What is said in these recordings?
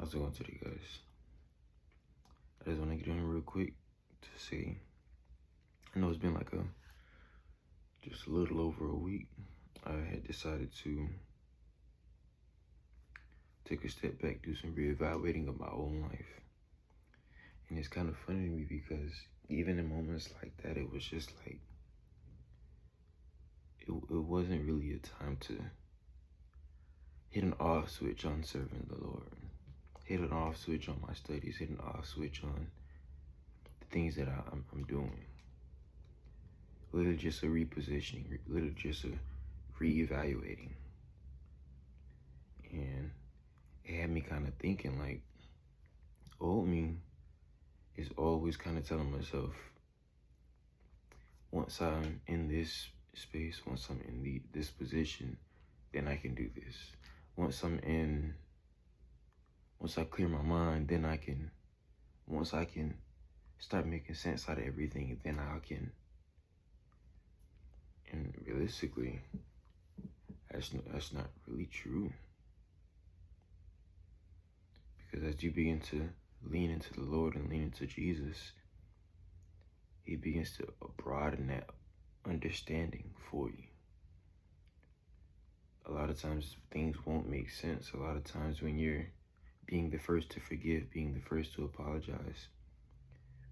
How's it going today, guys? I just want to get in real quick to say, I know it's been like just a little over a week. I had decided to take a step back, do some reevaluating of my own life. And it's kind of funny to me because even in moments like that, it was just like, it wasn't really a time to hit an off switch on serving the Lord. Hit an off switch on my studies, hit an off switch on the things that I'm doing. Literally just a repositioning, literally just a reevaluating. And it had me kind of thinking like, old me is always kind of telling myself, once I'm in this space, once I'm in this position, then I can do this. Once I clear my mind, then once I can start making sense out of everything, then I can. And realistically, that's not really true. Because as you begin to lean into the Lord and lean into Jesus, He begins to broaden that understanding for you. A lot of times things won't make sense. A lot of times when you're being the first to forgive, being the first to apologize,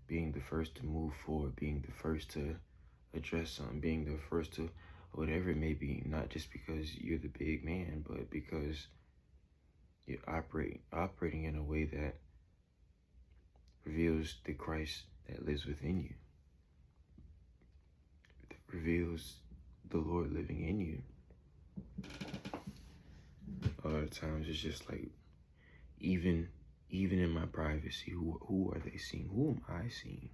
being the first to move forward, being the first to address something, being the first to whatever it may be, not just because you're the big man, but because you're operating in a way that reveals the Christ that lives within you. It reveals the Lord living in you. A lot of times it's just like, even in my privacy, who are they seeing? Who am I seeing?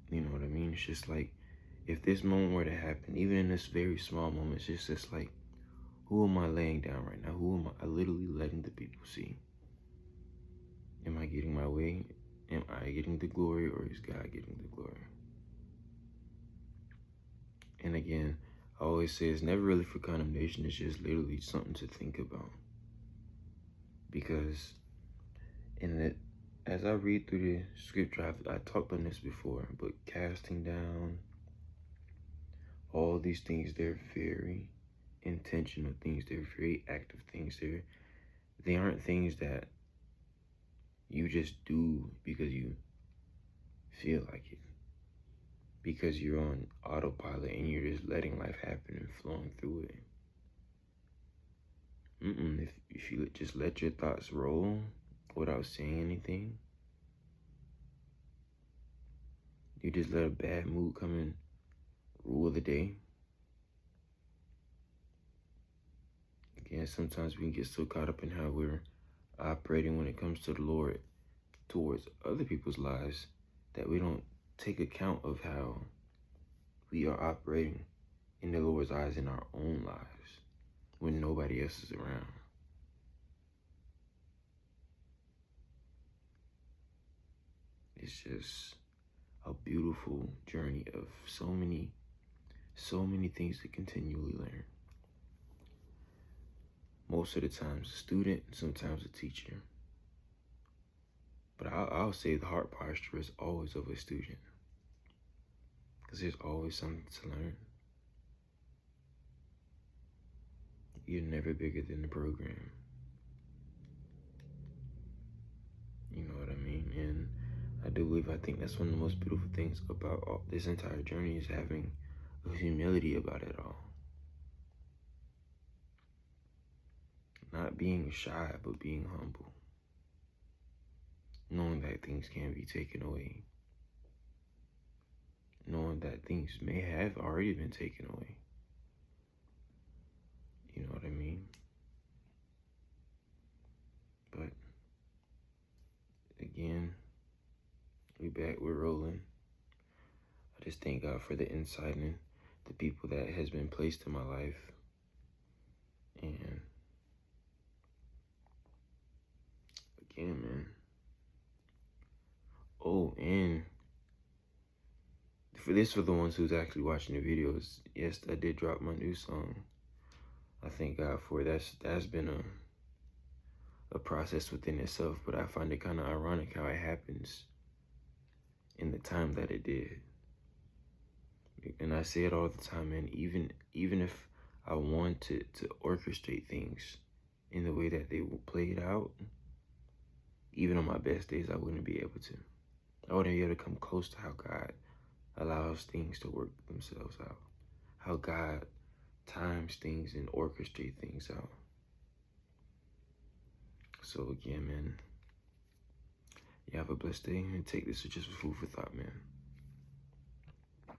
You know what I mean? It's just like, if this moment were to happen, even in this very small moment, it's just like, who am I laying down right now? Who am I literally letting the people see? Am I getting my way? Am I getting the glory, or is God getting the glory? And again, I always say it's never really for condemnation. It's just literally something to think about. Because as I read through the scripture, I talked on this before, but casting down, all these things, they're very intentional things. They're very active things. They aren't things that you just do because you feel like it, because you're on autopilot and you're just letting life happen and flowing through it. If you just let your thoughts roll without saying anything, you just let a bad mood come and rule the day. Again, sometimes we can get so caught up in how we're operating when it comes to the Lord towards other people's lives that we don't take account of how we are operating in the Lord's eyes in our own lives when nobody else is around. It's just a beautiful journey of so many things to continually learn. Most of the times a student, sometimes a teacher. But I'll say the heart posture is always of a student, because there's always something to learn. You're never bigger than the program. You know what I mean? And I think that's one of the most beautiful things about this entire journey, is having a humility about it all. Not being shy, but being humble. Knowing that things can be taken away. Knowing that things may have already been taken away. You know what I mean? But again, we're rolling. I just thank God for the insight and the people that has been placed in my life. And again, man. Oh, and for the ones who's actually watching the videos, yes, I did drop my new song. I thank God for it. That's been a process within itself, but I find it kind of ironic how it happens in the time that it did. And I say it all the time, man. Even if I wanted to orchestrate things in the way that they will play it out, even on my best days, I wouldn't be able to. I wouldn't be able to come close to how God allows things to work themselves out. How God times things and orchestrate things out. So again, man, you have a blessed day and take this as just food for thought, man.